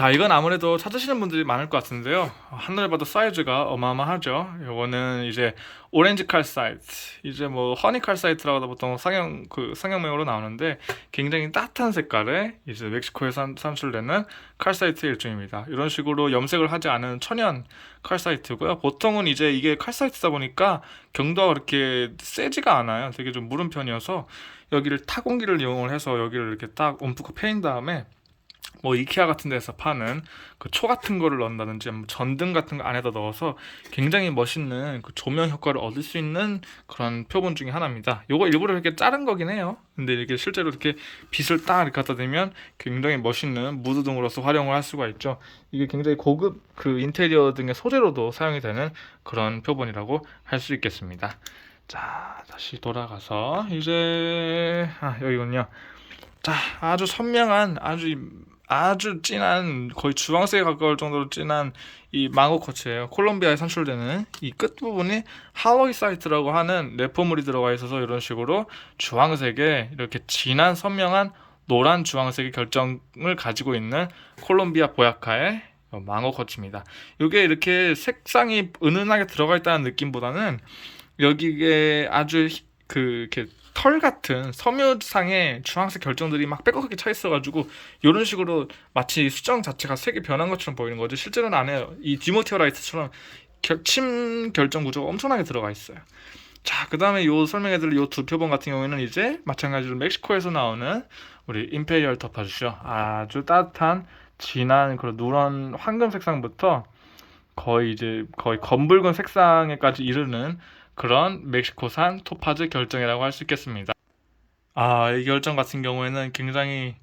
자, 이건 아무래도 찾으시는 분들이 많을 것 같은데요. 하늘 봐도 사이즈가 어마어마하죠. 요거는 이제 오렌지 칼사이트, 이제 뭐 허니 칼사이트라고 보통 상형명으로 나오는데 굉장히 따뜻한 색깔의 이제 멕시코에 산출되는 칼사이트의 일종입니다. 이런 식으로 염색을 하지 않은 천연 칼사이트고요. 보통은 이제 이게 칼사이트다 보니까 경도가 그렇게 세지가 않아요. 되게 좀 무른 편이어서 여기를 타공기를 이용을 해서 여기를 이렇게 딱 움푹 패인 다음에 뭐 이케아 같은 데서 파는 그 초 같은 거를 넣는다든지 뭐 전등 같은 거 안에다 넣어서 굉장히 멋있는 그 조명 효과를 얻을 수 있는 그런 표본 중에 하나입니다. 요거 일부러 이렇게 자른 거긴 해요. 근데 이렇게 실제로 이렇게 빛을 딱 이렇게 갖다 대면 굉장히 멋있는 무드 등으로서 활용을 할 수가 있죠. 이게 굉장히 고급 그 인테리어 등의 소재로도 사용이 되는 그런 표본이라고 할 수 있겠습니다. 자, 다시 돌아가서 이제 여기군요. 자, 아주 선명한 아주 진한 거의 주황색에 가까울 정도로 진한 이 망고 쿼츠예요. 콜롬비아에 산출되는 이 끝부분이 할로이사이트라고 하는 래퍼물이 들어가 있어서 이런 식으로 주황색에 이렇게 진한 선명한 노란 주황색의 결정을 가지고 있는 콜롬비아 보야카의 망고 쿼츠입니다. 이게 이렇게 색상이 은은하게 들어가 있다는 느낌보다는 여기에 아주 이렇게 털 같은 섬유상의 주황색 결정들이 막 빼곡하게 차 있어가지고 이런 식으로 마치 수정 자체가 색이 변한 것처럼 보이는 거지 실제로는 안에 이 디모티어라이트처럼 침 결정 구조가 엄청나게 들어가 있어요. 자, 그 다음에 요 설명해드릴 요 두 표본 같은 경우에는 이제 마찬가지로 멕시코에서 나오는 우리 임페리얼 터파주죠. 아주 따뜻한 진한 그런 누런 황금 색상부터 거의 검붉은 색상에까지 이르는 그런 멕시코산 토파즈 결정이라고 할 수 있겠습니다. 이 결정 같은 경우에는 굉장히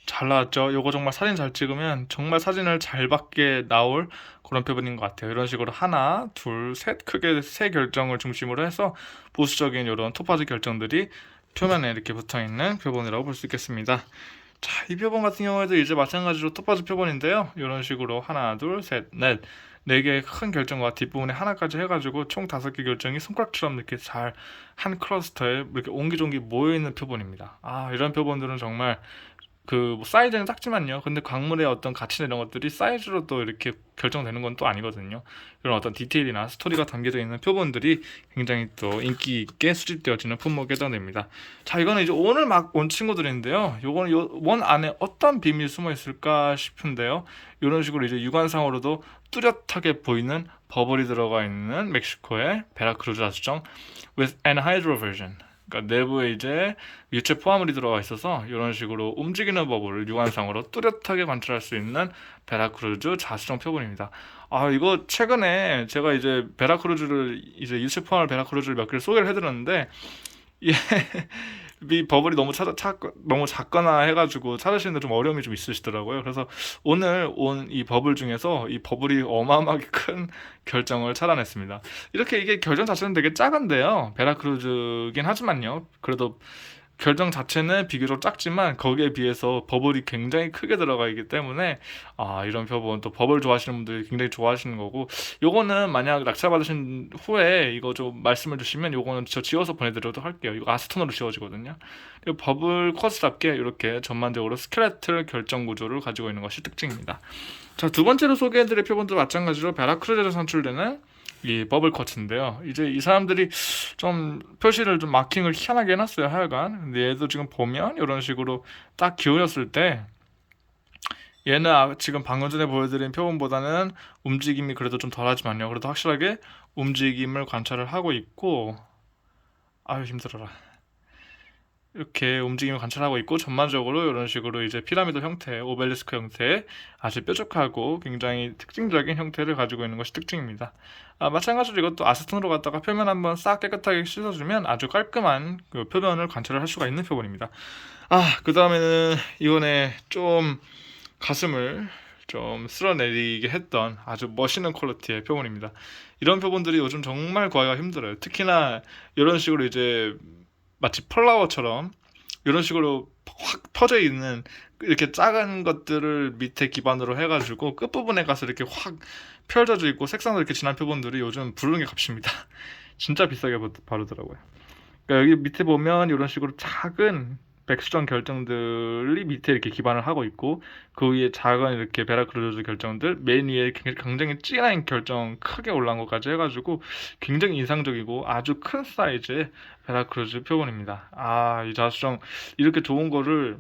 잘 나왔죠. 요거 정말 사진 잘 찍으면 정말 사진을 잘 받게 나올 그런 표본인 것 같아요. 이런 식으로 하나, 둘, 셋 크게 세 결정을 중심으로 해서 보수적인 이런 토파즈 결정들이 표면에 이렇게 붙어 있는 표본이라고 볼 수 있겠습니다. 자, 이 표본 같은 경우에도 이제 마찬가지로 토파즈 표본인데요. 이런 식으로 하나, 둘, 셋, 넷, 네 개의 큰 결정과 뒷부분에 하나까지 해가지고 총 5개 결정이 손가락처럼 이렇게 잘 한 클러스터에 이렇게 옹기종기 모여있는 표본입니다. 이런 표본들은 정말 뭐 사이즈는 작지만요. 근데 광물의 어떤 가치나 이런 것들이 사이즈로 또 이렇게 결정되는 건 또 아니거든요. 이런 어떤 디테일이나 스토리가 담겨져 있는 표본들이 굉장히 또 인기 있게 수집되어지는 품목에 해당됩니다. 자, 이거는 이제 오늘 막 온 친구들인데요. 요거는 원 안에 어떤 비밀이 숨어 있을까 싶은데요. 이런 식으로 이제 육안상으로도 뚜렷하게 보이는 버블이 들어가 있는 멕시코의 베라크루즈 아수정 with anhydrous version. 그러니까 내부에 이제 유체 포화물이 들어가 있어서 이런 식으로 움직이는 버블을 육안상으로 뚜렷하게 관찰할 수 있는 베라크루즈 자수정 표본입니다. 이거 최근에 제가 이제 베라크루즈를 이제 유체 포화물 베라크루즈를 몇 개를 소개를 해드렸는데 이 이 버블이 너무 작거나 해가지고 찾으시는데 좀 어려움이 좀 있으시더라고요. 그래서 오늘 온 이 버블 중에서 이 버블이 어마어마하게 큰 결정을 찾아냈습니다. 이렇게 이게 결정 자체는 되게 작은데요. 베라크루즈긴 하지만요. 그래도 결정 자체는 비교적 작지만 거기에 비해서 버블이 굉장히 크게 들어가 있기 때문에 이런 표본 또 버블 좋아하시는 분들이 굉장히 좋아하시는 거고 요거는 만약 낙찰 받으신 후에 이거 좀 말씀을 주시면 요거는 저 지워서 보내드려도 할게요. 이거 아스톤으로 지워지거든요. 이 버블 쿼츠답게 이렇게 전반적으로 스켈레틀 결정 구조를 가지고 있는 것이 특징입니다. 자, 두 번째로 소개해드릴 표본도 마찬가지로 베라크루즈에서 산출되는 이 버블 쿼츠인데요. 이제 이 사람들이 좀 표시를 좀 마킹을 희한하게 해놨어요, 하여간. 근데 얘도 지금 보면 이런 식으로 딱 기울였을 때 얘는 지금 방금 전에 보여드린 표본보다는 움직임이 그래도 좀 덜하지만요. 그래도 확실하게 움직임을 관찰을 하고 있고 힘들어라. 이렇게 움직임을 관찰하고 있고 전반적으로 이런 식으로 이제 피라미드 형태, 오벨리스크 형태의 아주 뾰족하고 굉장히 특징적인 형태를 가지고 있는 것이 특징입니다. 마찬가지로 이것도 아세톤으로 갖다가 표면 한번 싹 깨끗하게 씻어주면 아주 깔끔한 그 표면을 관찰을 할 수가 있는 표본입니다. 그 다음에는 이번에 좀 가슴을 좀 쓸어내리게 했던 아주 멋있는 퀄리티의 표본입니다. 이런 표본들이 요즘 정말 구하기가 힘들어요. 특히나 이런 식으로 이제 마치 플라워처럼 이런 식으로 확 퍼져 있는 이렇게 작은 것들을 밑에 기반으로 해가지고 끝부분에 가서 이렇게 확 펼쳐져 있고 색상도 이렇게 진한 표본들이 요즘 부르는 게 값입니다. 진짜 비싸게 바르더라고요. 그러니까 여기 밑에 보면 이런 식으로 작은 백수정 결정들이 밑에 이렇게 기반을 하고 있고 그 위에 작은 이렇게 베라크루즈 결정들 맨 위에 굉장히 진한 결정 크게 올라온 것까지 해가지고 굉장히 인상적이고 아주 큰 사이즈의 베라크루즈 표본입니다. 아, 이 자수정 이렇게 좋은 거를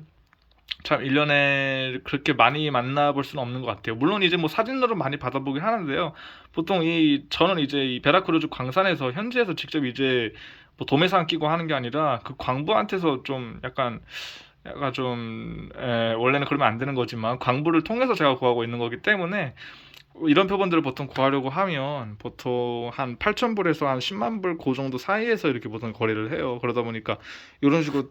참 1년에 그렇게 많이 만나볼 수는 없는 것 같아요. 물론 이제 뭐 사진으로 많이 받아보긴 하는데요. 보통 저는 이제 이 베라크루즈 광산에서 현지에서 직접 이제 뭐 도매상 끼고 하는 게 아니라 그 광부한테서 좀 약간 좀 원래는 그러면 안 되는 거지만 광부를 통해서 제가 구하고 있는 거기 때문에 이런 표본들을 보통 구하려고 하면 보통 한 8,000불에서 한 10만 불 그 정도 사이에서 이렇게 보통 거래를 해요. 그러다 보니까 이런 식으로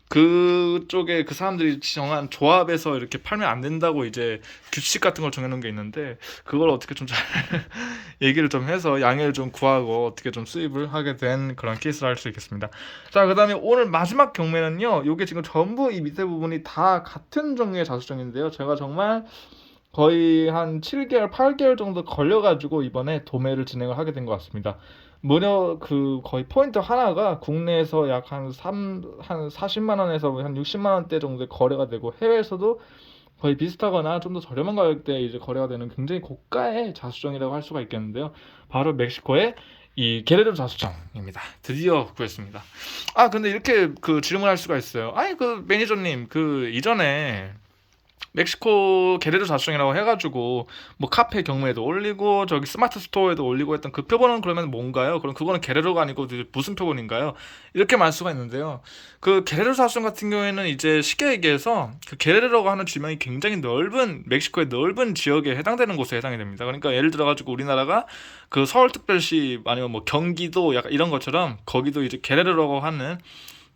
그쪽에 그 사람들이 정한 조합에서 이렇게 팔면 안 된다고 이제 규칙 같은 걸 정해놓은 게 있는데 그걸 어떻게 좀 잘 얘기를 좀 해서 양해를 좀 구하고 어떻게 좀 수입을 하게 된 그런 케이스를 할 수 있겠습니다. 자, 그다음에 오늘 마지막 경매는요. 이게 지금 전부 이 밑에 부분이 다 같은 종류의 자수정인데요. 제가 정말 거의 한 7개월, 8개월 정도 걸려가지고 이번에 도매를 진행을 하게 된 것 같습니다. 무려 그 거의 포인트 하나가 국내에서 약 한 40만 원에서 한 60만 원대 정도에 거래가 되고 해외에서도 거의 비슷하거나 좀 더 저렴한 가격대에 이제 거래가 되는 굉장히 고가의 자수정이라고 할 수가 있겠는데요. 바로 멕시코의 이 게레로 자수정입니다. 드디어 구했습니다. 아, 근데 이렇게 그 질문할 수가 있어요. 아니, 그 매니저님, 그 이전에 멕시코 게레로 자수정이라고 해가지고 뭐 카페 경매에도 올리고 저기 스마트 스토어에도 올리고 했던 그 표본은 그러면 뭔가요? 그럼 그거는 게레로가 아니고 무슨 표본인가요? 이렇게 말 수가 있는데요. 그 게레로 자수정 같은 경우에는 이제 쉽게 얘기해서 그 게레로라고 하는 지명이 굉장히 넓은 멕시코의 넓은 지역에 해당되는 곳에 해당이 됩니다. 그러니까 예를 들어가지고 우리나라가 그 서울특별시 아니면 뭐 경기도 약간 이런 것처럼 거기도 이제 게레로라고 하는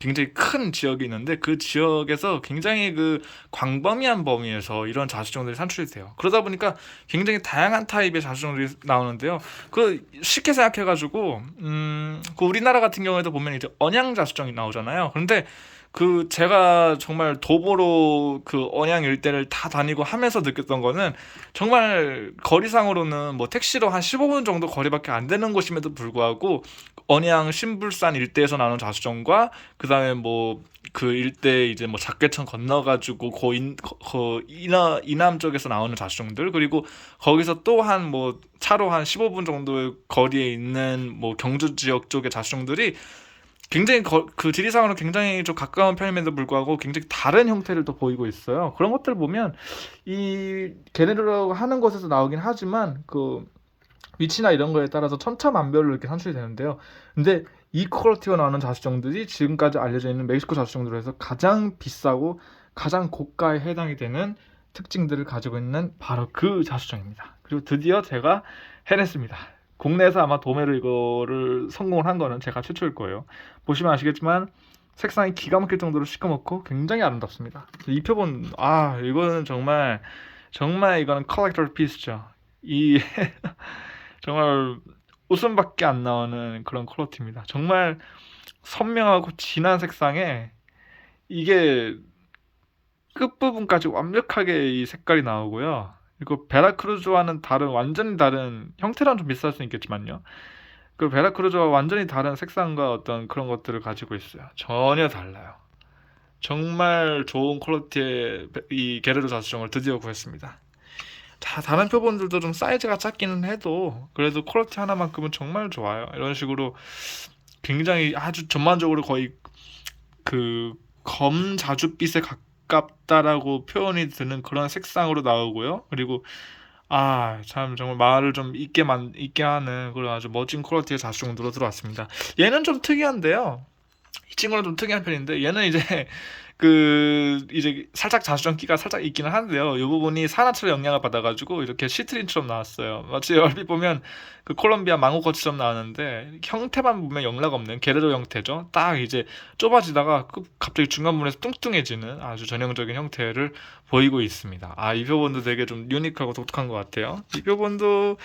굉장히 큰 지역이 있는데 그 지역에서 굉장히 그 광범위한 범위에서 이런 자수정들이 산출이 돼요. 그러다 보니까 굉장히 다양한 타입의 자수정들이 나오는데요. 그 쉽게 생각해가지고 그 우리나라 같은 경우에도 보면 이제 언양 자수정이 나오잖아요. 그런데 그 제가 정말 도보로 그 언양 일대를 다 다니고 하면서 느꼈던 거는 정말 거리상으로는 뭐 택시로 한 15분 정도 거리밖에 안 되는 곳임에도 불구하고 언양 신불산 일대에서 나오는 자수정과 그다음에 뭐 그 일대 이제 뭐 작게천 건너가지고 이남 쪽에서 나오는 자수정들 그리고 거기서 또 한 뭐 차로 한 15분 정도의 거리에 있는 뭐 경주 지역 쪽의 자수정들이 굉장히 그 지리상으로 굉장히 좀 가까운 편임에도 불구하고 굉장히 다른 형태를 또 보이고 있어요. 그런 것들을 보면 이 게네르라고 하는 곳에서 나오긴 하지만 그 위치나 이런 거에 따라서 천차만별로 이렇게 산출이 되는데요. 근데 이 퀄리티가 나오는 자수정들이 지금까지 알려져 있는 멕시코 자수정들로 해서 가장 비싸고 가장 고가에 해당이 되는 특징들을 가지고 있는 바로 그 자수정입니다. 그리고 드디어 제가 해냈습니다. 국내에서 아마 도매를 이거를 성공을 한 거는 제가 최초일 거예요. 보시면 아시겠지만 색상이 기가 막힐 정도로 시커멓고 굉장히 아름답습니다. 이 표본 이거는 정말 이거는 컬렉터 피스죠. 이 정말 웃음밖에 안 나오는 그런 퀄리티입니다. 정말 선명하고 진한 색상에 이게 끝부분까지 완벽하게 이 색깔이 나오고요. 그리고 베라크루즈와는 다른 완전히 다른 형태랑 좀 비슷할 수 있겠지만요. 그 베라크루즈와 완전히 다른 색상과 어떤 그런 것들을 가지고 있어요. 전혀 달라요. 정말 좋은 퀄리티의 이 게레로 자수정을 드디어 구했습니다. 자, 다른 표본들도 좀 사이즈가 작기는 해도 그래도 퀄리티 하나만큼은 정말 좋아요. 이런 식으로 굉장히 아주 전반적으로 거의 그 검자줏빛에 가깝다라고 표현이 드는 그런 색상으로 나오고요. 그리고 참 정말 말을 좀 있게 하는 그런 아주 멋진 퀄리티의 자수정으로 들어왔습니다. 얘는 좀 특이한데요. 이 친구는 좀 특이한 편인데 얘는 이제 이제 살짝 자수정기가 살짝 있기는 한데요. 이 부분이 산화철의 영향을 받아가지고 이렇게 시트린처럼 나왔어요. 마치 얼핏 보면 그 콜롬비아 망고꽃처럼 나왔는데 형태만 보면 영락 없는 게레로 형태죠. 딱 이제 좁아지다가 갑자기 중간 부분에서 뚱뚱해지는 아주 전형적인 형태를 보이고 있습니다. 이 표본도 되게 좀 유니크하고 독특한 것 같아요. 이 표본도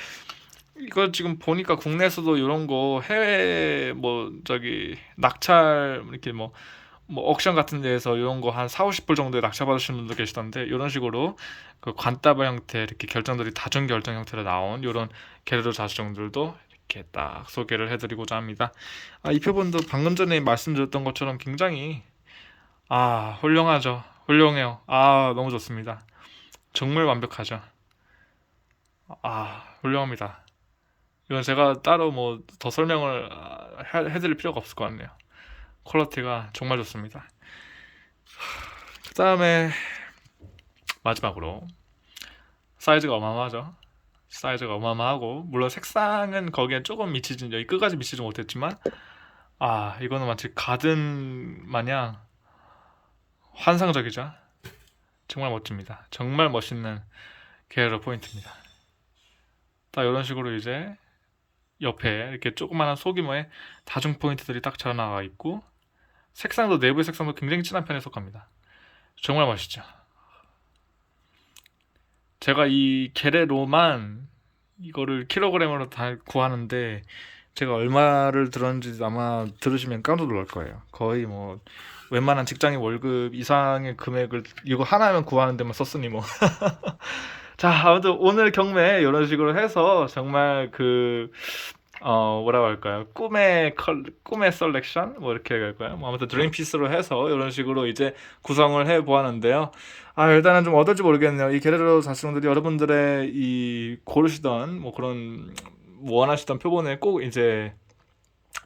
이거 지금 보니까 국내에서도 이런 거 해외 뭐 저기 낙찰 이렇게 뭐 옥션 같은 데에서 이런 거 한 4, 50불 정도에 낙찰 받으시는 분도 계시던데 이런 식으로 그 관따발 형태 이렇게 결정들이 다중 결정 형태로 나온 이런 게레로 자수정들도 이렇게 딱 소개를 해드리고자 합니다. 이 표본도 방금 전에 말씀드렸던 것처럼 굉장히 아, 훌륭하죠. 훌륭해요. 아, 너무 좋습니다. 정말 완벽하죠. 아, 훌륭합니다. 이건 제가 따로 뭐 더 설명을 해드릴 필요가 없을 것 같네요. 퀄리티가 정말 좋습니다. 그 다음에 마지막으로 사이즈가 어마어마하죠. 사이즈가 어마어마하고 물론 색상은 거기에 조금 미치진 여기 끝까지 미치지 못했지만 아 이거는 마치 가든 마냥 환상적이죠. 정말 멋집니다. 정말 멋있는 게으르 포인트입니다. 딱 이런 식으로 이제 옆에 이렇게 조그마한 소규모의 다중 포인트들이 딱 잘 나와 있고 색상도 내부의 색상도 굉장히 진한 편에 속합니다. 정말 멋있죠. 제가 이 게레로만 이거를 킬로그램으로 다 구하는데 제가 얼마를 들었는지 아마 들으시면 깜짝 놀랄 거예요. 거의 뭐 웬만한 직장인 월급 이상의 금액을 이거 하나면 구하는 데만 썼으니 뭐. 자, 아무튼 오늘 경매 이런 식으로 해서 정말 뭐라고 할까요? 꿈의 셀렉션? 뭐 이렇게 할까요? 뭐 아무튼 드림 피스로 해서 이런 식으로 이제 구성을 해 보았는데요. 아, 일단은 좀 어떨지 모르겠네요. 이 게레로 자스령들이 여러분들의 이 고르시던 뭐 그런 뭐 원하시던 표본에 꼭 이제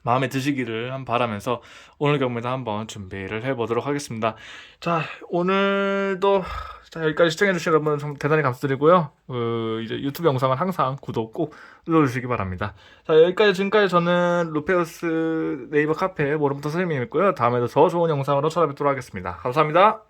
마음에 드시기를 한 바라면서 오늘 경매도 한번 준비를 해보도록 하겠습니다. 자, 오늘도 자, 여기까지 시청해주신 여러분 정 대단히 감사드리고요. 이제 유튜브 영상은 항상 구독 꼭 눌러주시기 바랍니다. 자, 여기까지 지금까지 저는 루페우스 네이버 카페 모름부터 선생님이었고요. 다음에도 더 좋은 영상으로 찾아뵙도록 하겠습니다. 감사합니다.